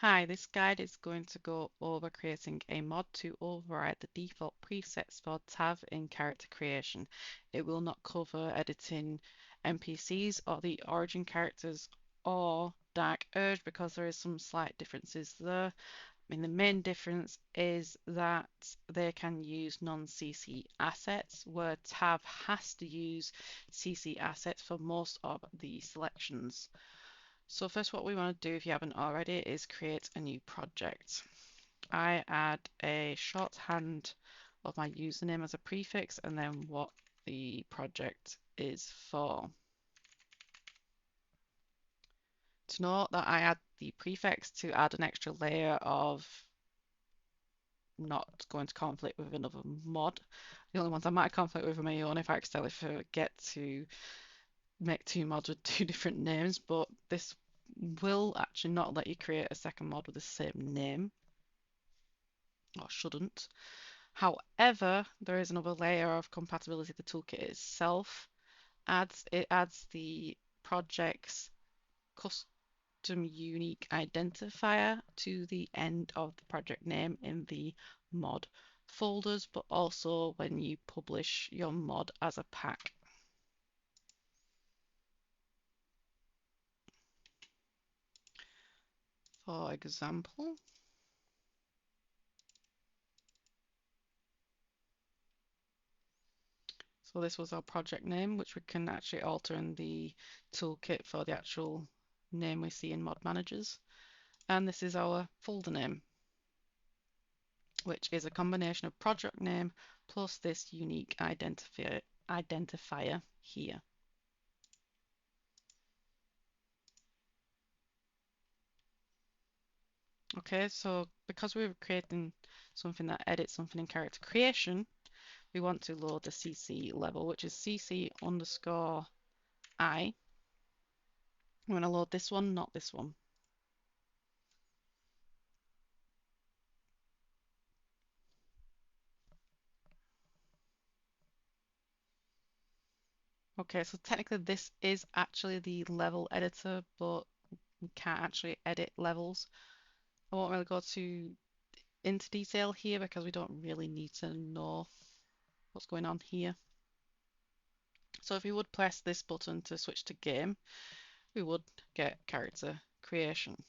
Hi, this guide is going to go over creating a mod to override the default presets for TAV in character creation. It will not cover editing NPCs or the origin characters or Dark Urge because there is some slight differences there. The main difference is that they can use non-CC assets, where TAV has to use CC assets for most of the selections. So first what we want to do, if you haven't already, is create a new project. I add a shorthand of my username as a prefix and then what the project is for. To note that I add the prefix to add an extra layer of not going to conflict with another mod. The only ones I might conflict with are my own if I accidentally forget to make two mods with two different names, but this will actually not let you create a second mod with the same name, or shouldn't. However, there is another layer of compatibility the toolkit itself adds. It adds the project's custom unique identifier to the end of the project name in the mod folders, but also when you publish your mod as a pack. For example, so this was our project name, which we can actually alter in the toolkit for the actual name we see in mod managers. And this is our folder name, which is a combination of project name plus this unique identifier here. Okay, so because we're creating something that edits something in character creation, we want to load the CC level, which is CC underscore I. I'm going to load this one, not this one. Okay, so technically this is actually the level editor, but we can't actually edit levels. I won't really go into detail here because we don't really need to know what's going on here. So if we would press this button to switch to game, we would get character creation.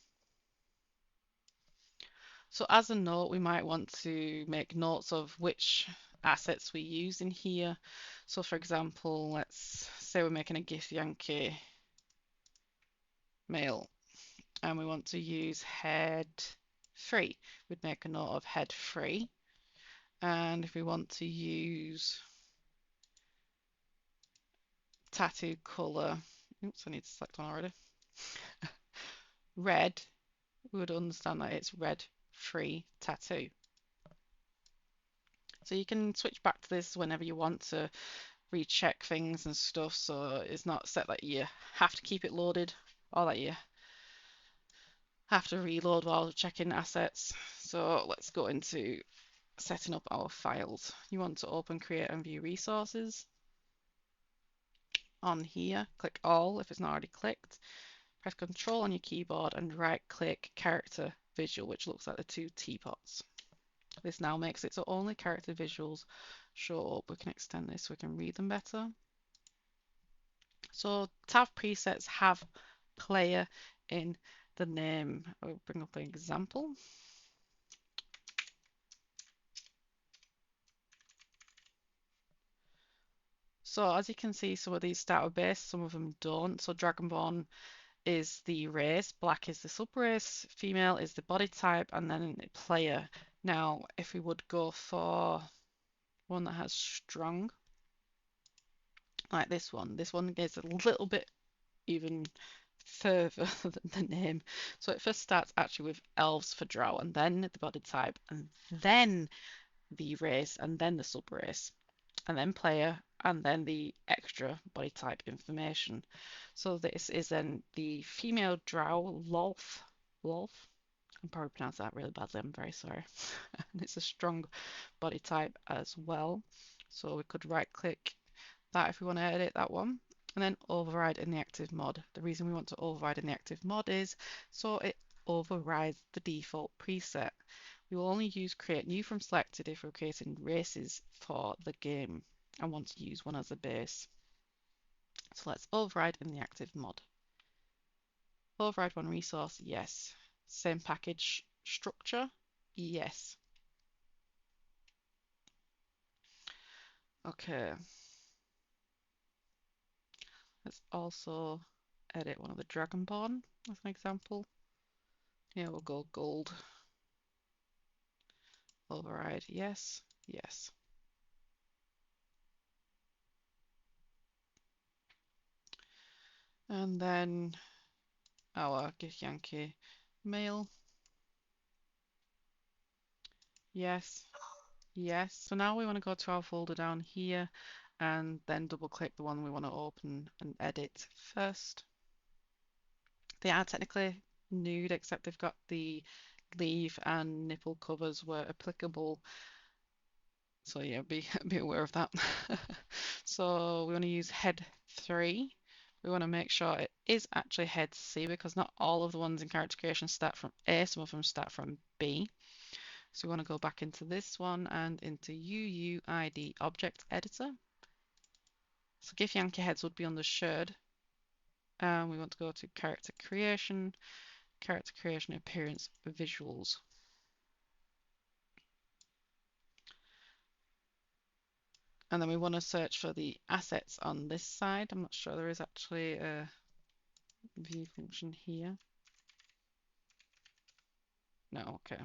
So as a note, we might want to make notes of which assets we use in here. So for example, let's say we're making a GIF Yankee male and we want to use head free. We'd make a note of head free. And if we want to use tattoo color, oops, I need to select one already. Red, we would understand that it's red free tattoo. So you can switch back to this whenever you want to recheck things and stuff, so it's not set that you have to keep it loaded or that you have to reload while checking assets. So let's go into setting up our files. You want to open, create and view resources. On here, click all if it's not already clicked. Press Control on your keyboard and right click character visual, which looks like the two teapots. This now makes it so only character visuals show up. We can extend this so we can read them better. So TAV presets have player in the name. I'll bring up an example. So as you can see, some of these start with base, some of them don't. So Dragonborn is the race, black is the subrace, female is the body type, and then player. Now, if we would go for one that has strong, like this one gets a little bit even further than the name. So it first starts actually with elves for drow, and then the body type, and then the race, and then the subrace, and then player, and then the extra body type information. So this is then the female drow Lolth. Lolth? I'm probably pronouncing that really badly, I'm very sorry. And it's a strong body type as well. So we could right click that if we want to edit that one. And then override in the active mod. The reason we want to override in the active mod is so it overrides the default preset. We will only use create new from selected if we're creating races for the game and want to use one as a base. So let's override in the active mod. Override one resource, yes. Same package structure, yes. Okay. Let's also edit one of the Dragonborn as an example. Yeah, we'll go gold. Override, yes, yes. And then our Githyanki male, yes, yes. So now we want to go to our folder down here and then double click the one we want to open and edit first. They are technically nude, except they've got the leaf and nipple covers where applicable. So yeah, be aware of that. So we want to use head 3. We want to make sure it is actually head C because not all of the ones in character creation start from A, some of them start from B. So we want to go back into this one and into UUID object editor. So Githyanki heads would be on the shared. And we want to go to character creation appearance visuals. And then we want to search for the assets on this side. I'm not sure there is actually a view function here. No, okay.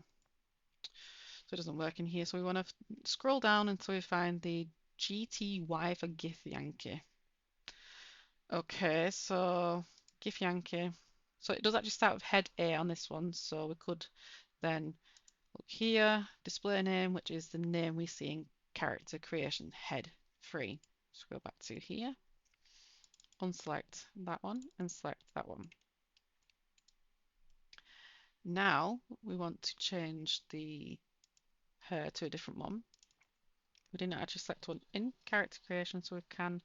So it doesn't work in here. So we want to scroll down until we find the GTY for Githyanki. Okay, so Githyanki. So it does actually start with head A on this one. So we could then look here, display name, which is the name we see in character creation head 3. So go back to here, unselect that one and select that one. Now we want to change the her to a different one. We didn't actually select one in character creation, so we can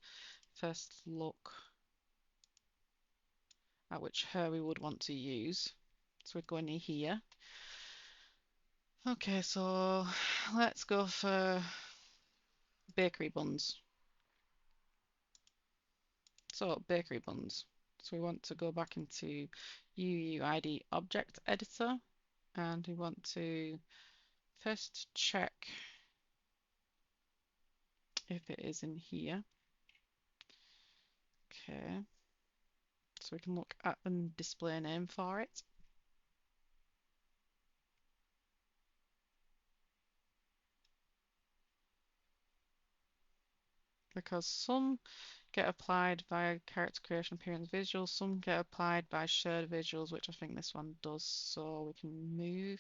first look at which her we would want to use. So we'd go in here. Okay, so let's go for bakery buns. So bakery buns. So we want to go back into UUID object editor and we want to first check if it is in here. Okay, so we can look at the display name for it. Because some get applied via character creation appearance visuals, some get applied by shared visuals, which I think this one does. So we can move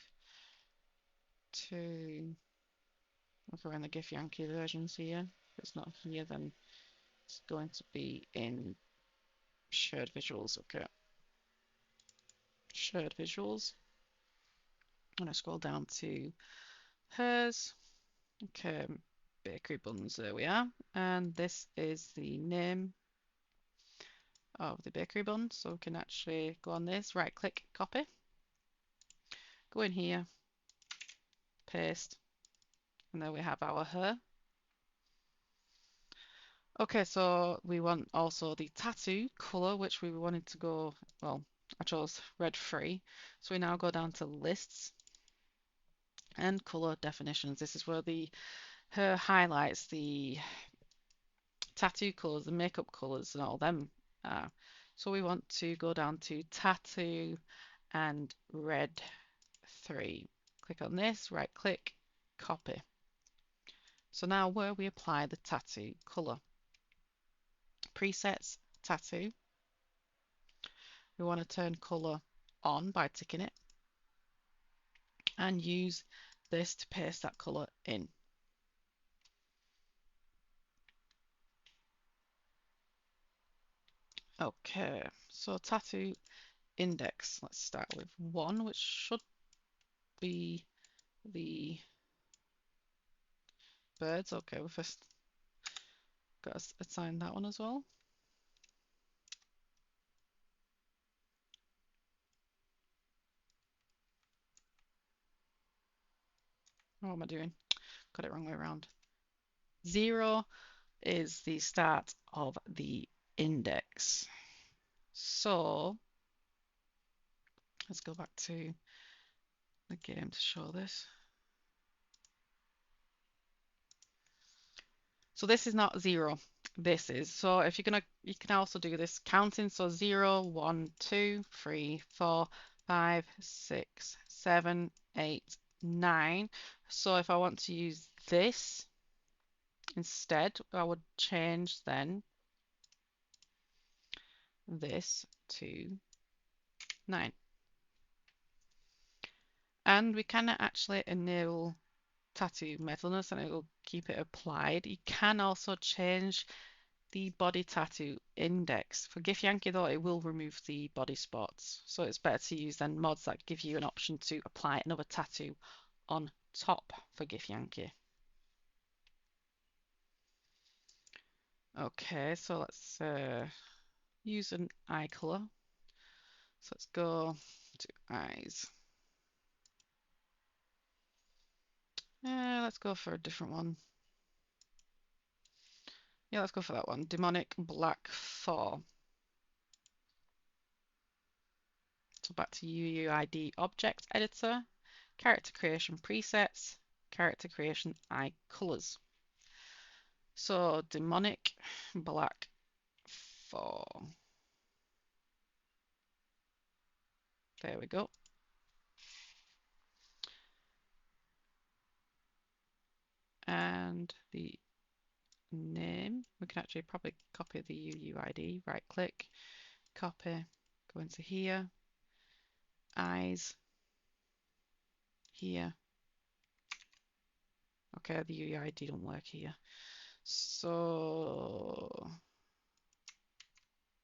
to, if we're in the Githyanki versions here. If it's not here, then it's going to be in shared visuals. Okay, shared visuals. And I scroll down to hers. Okay, bakery buns, there we are. And this is the name of the bakery bun. So we can actually go on this, right click, copy. Go in here, paste, and there we have our her. Okay, so we want also the tattoo color, which we wanted to go, well, I chose red free. So we now go down to lists and color definitions. This is where the her highlights, the tattoo colors, the makeup colors, and all them are. So we want to go down to tattoo and red 3. Click on this, right click, copy. So now where we apply the tattoo color. Presets, tattoo. We want to turn color on by ticking it and use this to paste that color in. Okay, so tattoo index. Let's start with 1, which should be the birds. Okay, we first got to assign that one as well. What am I doing? Got it wrong way around. 0 is the start of the index. So let's go back to the game to show this. So this is not 0. This is. So if you're gonna, you can also do this counting. So 0, 1, 2, 3, 4, 5, 6, 7, 8, 9. So if I want to use this instead, I would change then this to 9. And we can actually enable tattoo metalness and it will keep it applied. You can also change the body tattoo index. For Githyanki though, it will remove the body spots. So it's better to use then mods that give you an option to apply another tattoo on top for Githyanki. Okay, so let's use an eye color. So let's go to eyes. Let's go for a different one. Yeah, let's go for that one. Demonic Black 4. So back to UUID Object Editor, Character Creation Presets, Character Creation Eye Colors. So Demonic Black 4. There we go. And the name, we can actually probably copy the UUID, right click, copy, go into here, eyes, here. Okay, the UUID didn't work here. So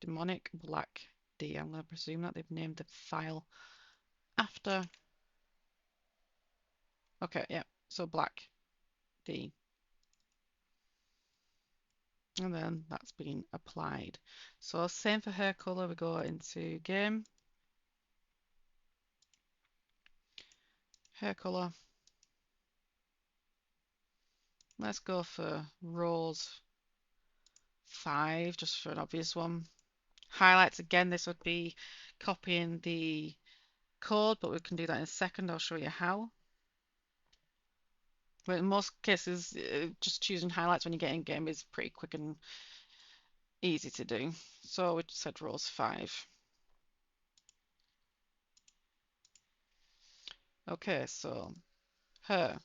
Demonic Black D, I'm going to presume that they've named the file after. Okay, yeah, so Black D. And then that's been applied. So same for hair color, we go into game, hair color. Let's go for rose 5, just for an obvious one. Highlights, again, this would be copying the code, but we can do that in a second. I'll show you how. But in most cases, just choosing highlights when you get in game is pretty quick and easy to do. So we just said rose 5. Okay, so her.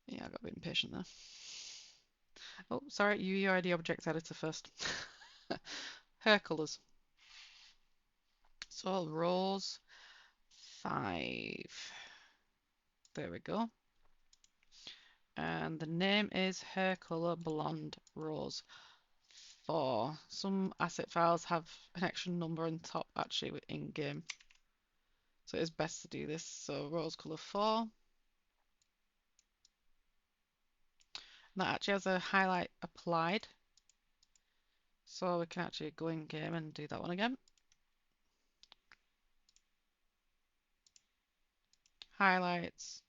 Yeah, I got a bit impatient there. Oh, sorry, UUID object editor first. Hair colors. So rose 5. There we go. And the name is hair color blonde rose 4. Some asset files have an extra number on top actually in game. So it is best to do this. So rose color 4. And that actually has a highlight applied. So we can actually go in game and do that one again. Highlights.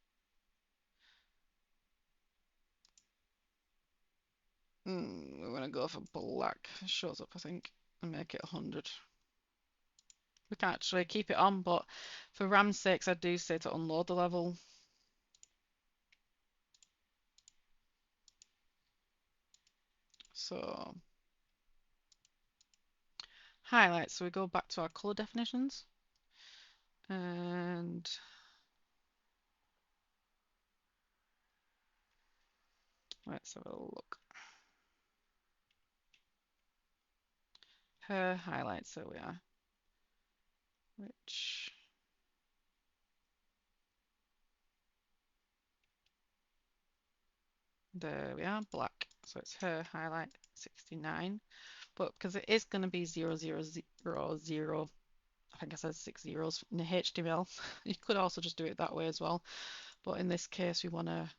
We're going to go for black. It shows up, I think, and make it 100. We can actually keep it on, but for RAM's sakes, I do say to unload the level. So highlights. So we go back to our color definitions and let's have a look. Her highlights. So we are which there we are, black. So it's her highlight 69. But because it is going to be 0, 0, 0, 0, I think I said 6 zeros in the HTML. You could also just do it that way as well. But in this case, we want to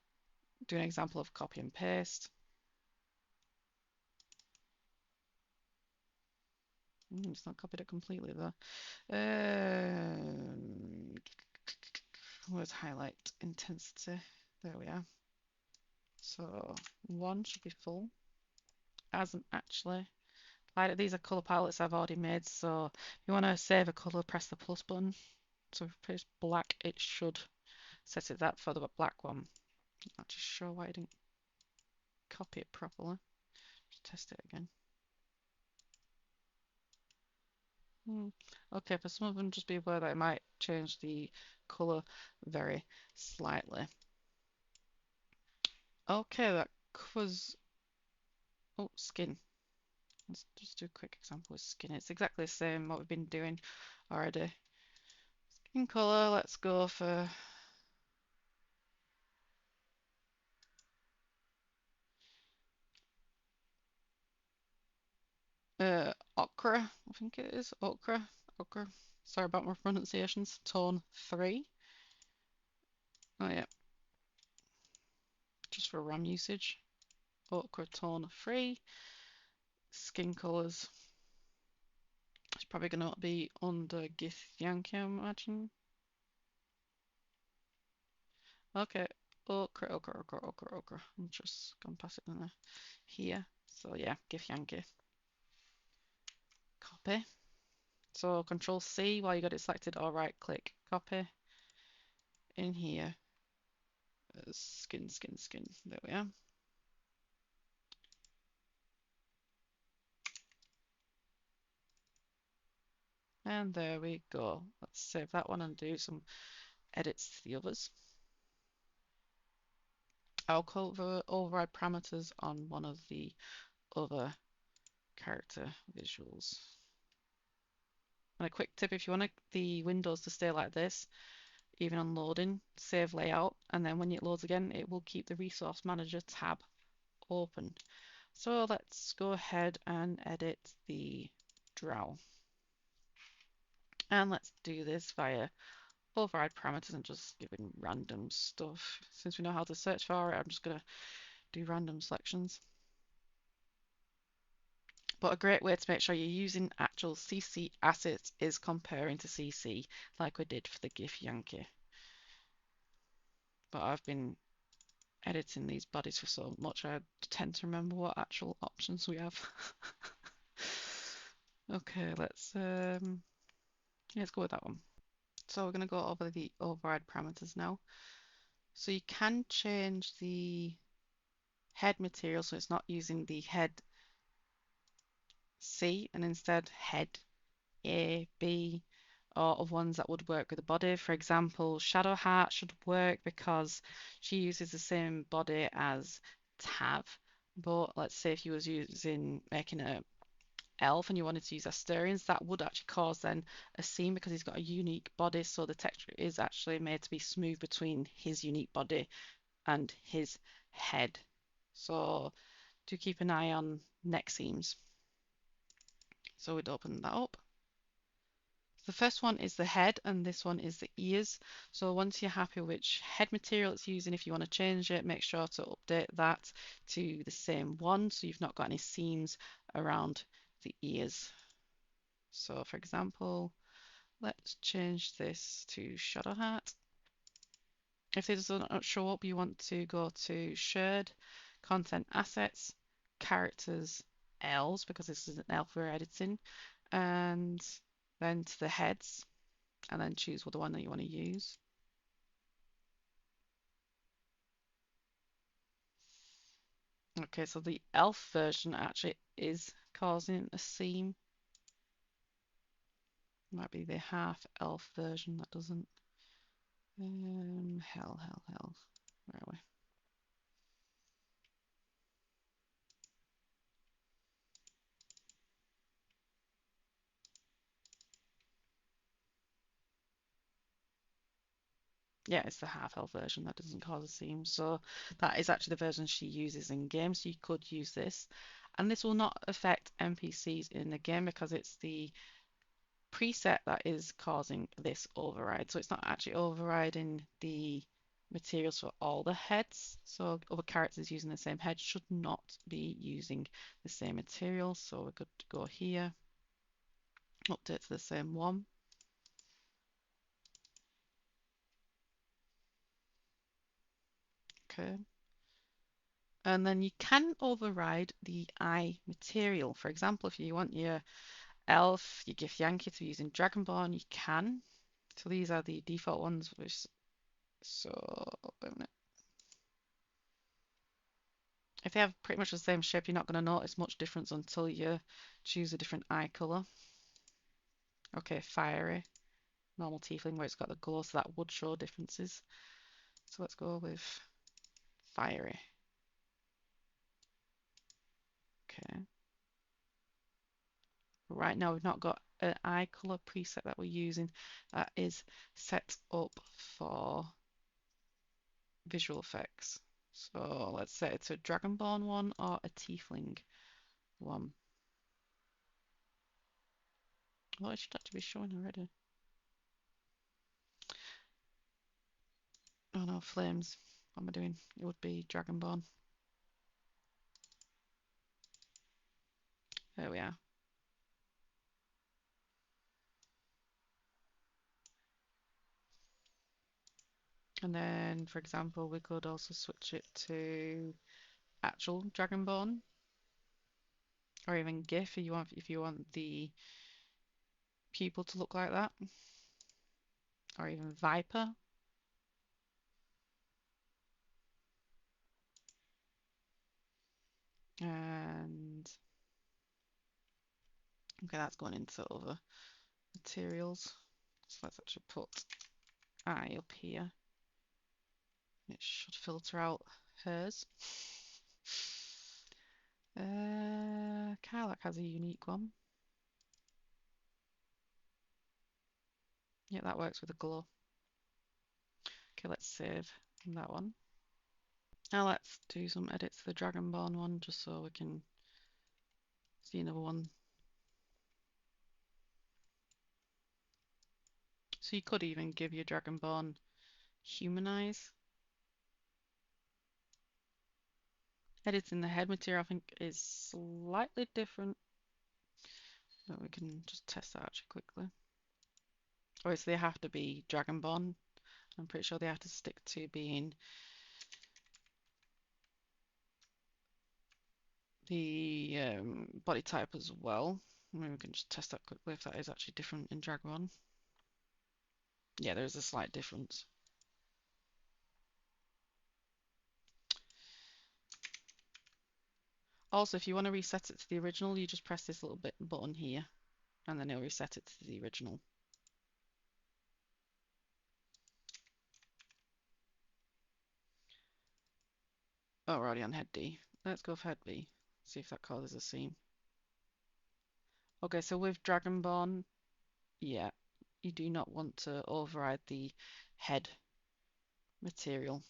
do an example of copy and paste. It's not copied it completely though. Um, where's highlight intensity? There we are. So one should be full. Hasn't actually. These are color palettes I've already made, so if you want to save a color, press the plus button. So if you press black, it should set it that for the black one. Not just sure why I didn't copy it properly. Just test it again. Okay, for some of them, just be aware that it might change the color very slightly. Okay, that covers. Oh, skin. Let's just do a quick example with skin. It's exactly the same what we've been doing already. Skin color, let's go for ochre, I think it is. Ochre. Ochre. Sorry about my pronunciations. Tone 3. Oh yeah, just for RAM usage. Ochre tone 3. Skin colors. It's probably going to be under Githyanki, I imagine. Okay. Ochre, ochre, ochre, ochre, ochre. I'm just going to pass it in here. So yeah, Githyanki. Copy. So Control C while you got it selected, or right click, copy in here. Skin, skin, skin. There we are. And there we go. Let's save that one and do some edits to the others. I'll cover override parameters on one of the other character visuals. And a quick tip, if you want the windows to stay like this, even on loading, save layout, and then when it loads again, it will keep the resource manager tab open. So let's go ahead and edit the drow. And let's do this via override parameters and just give it random stuff. Since we know how to search for it, I'm just going to do random selections. But a great way to make sure you're using actual CC assets is comparing to CC, like we did for the Githyanki. But I've been editing these bodies for so much, I tend to remember what actual options we have. Okay, let's go with that one. So we're going to go over the override parameters now. So you can change the head material so it's not using the head C and instead head A, B, or of ones that would work with the body. For example, Shadow Heart should work because she uses the same body as Tav. But let's say if you was making a elf and you wanted to use Asterians, that would actually cause then a seam because he's got a unique body. So the texture is actually made to be smooth between his unique body and his head. So do keep an eye on neck seams. So we'd open that up. The first one is the head and this one is the ears. So once you're happy which head material it's using, if you want to change it, make sure to update that to the same one so you've not got any seams around the ears. So for example, let's change this to Shadow Heart. If this doesn't show up, you want to go to Shared, Content Assets, Characters, Elves, because this is an elf we're editing, and then to the heads, and then choose the one that you want to use. Okay, so the elf version actually is causing a seam. Might be the half elf version that doesn't. Hell. Where are we? Yeah, it's the half elf version that doesn't cause a seam. So that is actually the version she uses in game. So you could use this. And this will not affect NPCs in the game because it's the preset that is causing this override. So it's not actually overriding the materials for all the heads. So other characters using the same head should not be using the same material. So we're good to go here. Update to the same one. Okay. And then you can override the eye material. For example, if you want your elf, your Githyanki to be using Dragonborn, you can. So these are the default ones. Which, so wait a minute. If they have pretty much the same shape, you're not going to notice much difference until you choose a different eye color. Okay, fiery, normal tiefling where it's got the glow, so that would show differences. So let's go with fiery. Okay. Right now we've not got an eye color preset that we're using that is set up for visual effects. So let's set it to a Dragonborn one or a Tiefling one. Well, it should actually be showing already. Oh no, flames. What am I doing? It would be Dragonborn. There we are. And then, for example, we could also switch it to actual Dragonborn, or even GIF if you want the pupil to look like that, or even Viper. And okay, that's going into other materials. So let's actually put eye up here. It should filter out hers. Karlach has a unique one. Yeah, that works with a glow. Okay, let's save that one. Now let's do some edits to the Dragonborn one just so we can see another one. So you could even give your Dragonborn human eyes. Editing the head material I think is slightly different. But we can just test that actually quickly. Obviously they have to be Dragonborn. I'm pretty sure they have to stick to being the body type as well. Maybe we can just test that quickly if that is actually different in Dragonborn. Yeah, there is a slight difference. Also, if you want to reset it to the original, you just press this little button here, and then it'll reset it to the original. Oh, we're already on head D. Let's go for head B. See if that causes a seam. Okay, so with Dragonborn, yeah, you do not want to override the head material.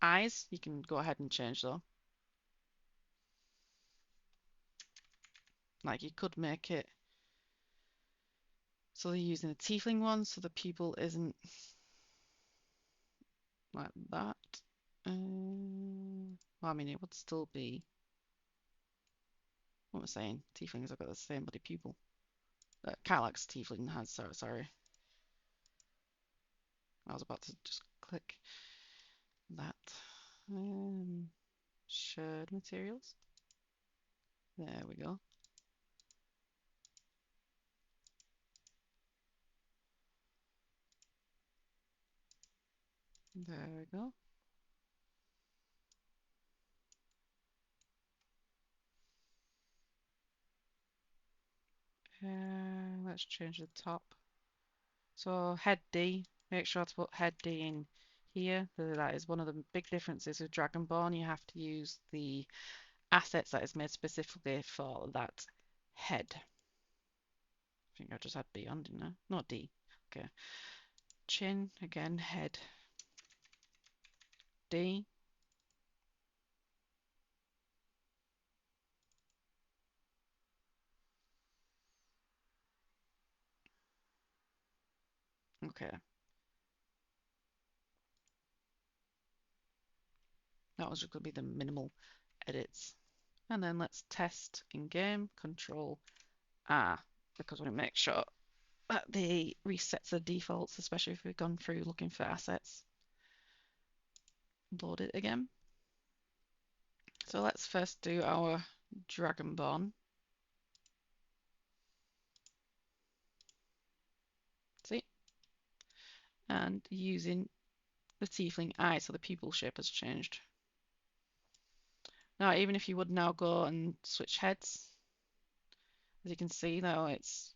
Eyes, you can go ahead and change though. Like you could make it so they're using a tiefling one, so the pupil isn't like that. Well, I mean, it would still be. What am I saying? Tieflings have got the same bloody pupil. Karlach's tiefling has. Sorry. I was about to just click that. Shared materials. There we go. There we go. Let's change the top. So head D, make sure to put head D in here. That is one of the big differences with Dragonborn. You have to use the assets that is made specifically for that head. I think I just had B on, didn't I? Not D. Okay. Chin, again, head D. Okay. That was just going to be the minimal edits. And then let's test in game, Control R, because we want to make sure that they reset the defaults, especially if we've gone through looking for assets. Load it again. So let's first do our Dragonborn. See? And using the tiefling eye, so the pupil shape has changed. Now, even if you would now go and switch heads, as you can see now, it's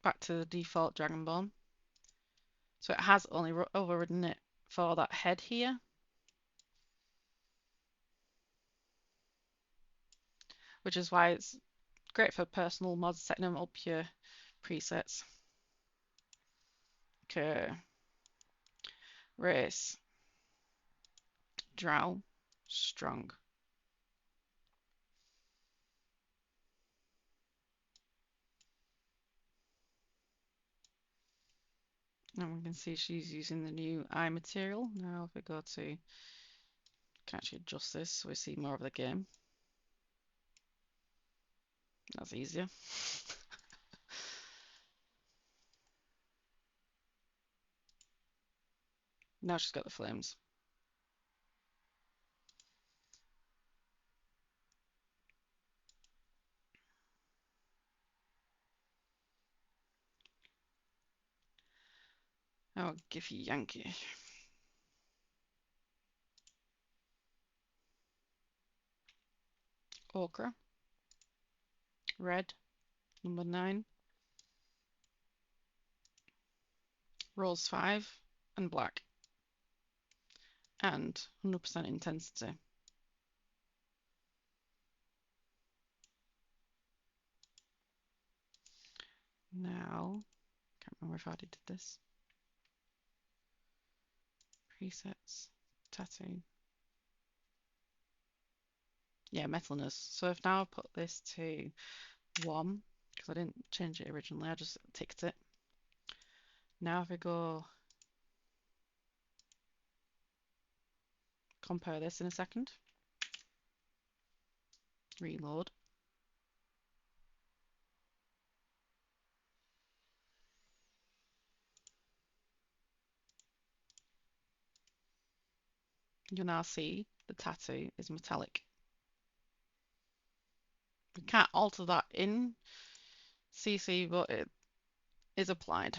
back to the default Dragonborn. So it has only overridden it for that head here, which is why it's great for personal mods, setting them up your presets. Okay, race, drow, strong. And we can see she's using the new eye material. Now if we go to, can actually adjust this so we see more of the game. That's easier. Now she's got the flames. Oh, Giffy Yankee. Ochre. Red. Number 9. Rose 5. And black. And 100% intensity. Now, can't remember if I already did this. Presets. Tattoo. Yeah, metalness. So if now I put this to 1, because I didn't change it originally, I just ticked it. Now if we go compare this in a second, reload, you'll now see the tattoo is metallic. We can't alter that in CC, but it is applied.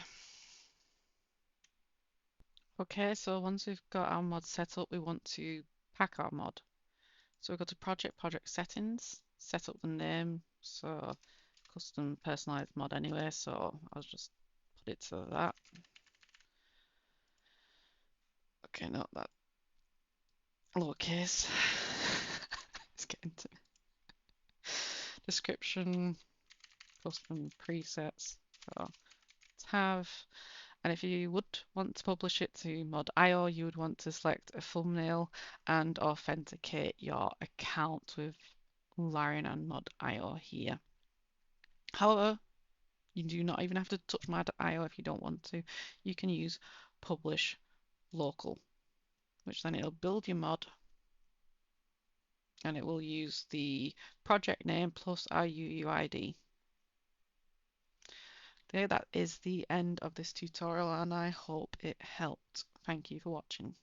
Okay, so once we've got our mod set up, we want to pack our mod. So we go to project settings, set up the name, so custom personalized mod anyway, so I'll just put it to that. Okay, no, that lowercase. Let's get into description, custom presets, so tab. And if you would want to publish it to mod.io, you would want to select a thumbnail and authenticate your account with Larian and mod.io here. However, you do not even have to touch mod.io if you don't want to. You can use publish local, which then it'll build your mod and it will use the project name plus our UUID. There, that is the end of this tutorial and I hope it helped. Thank you for watching.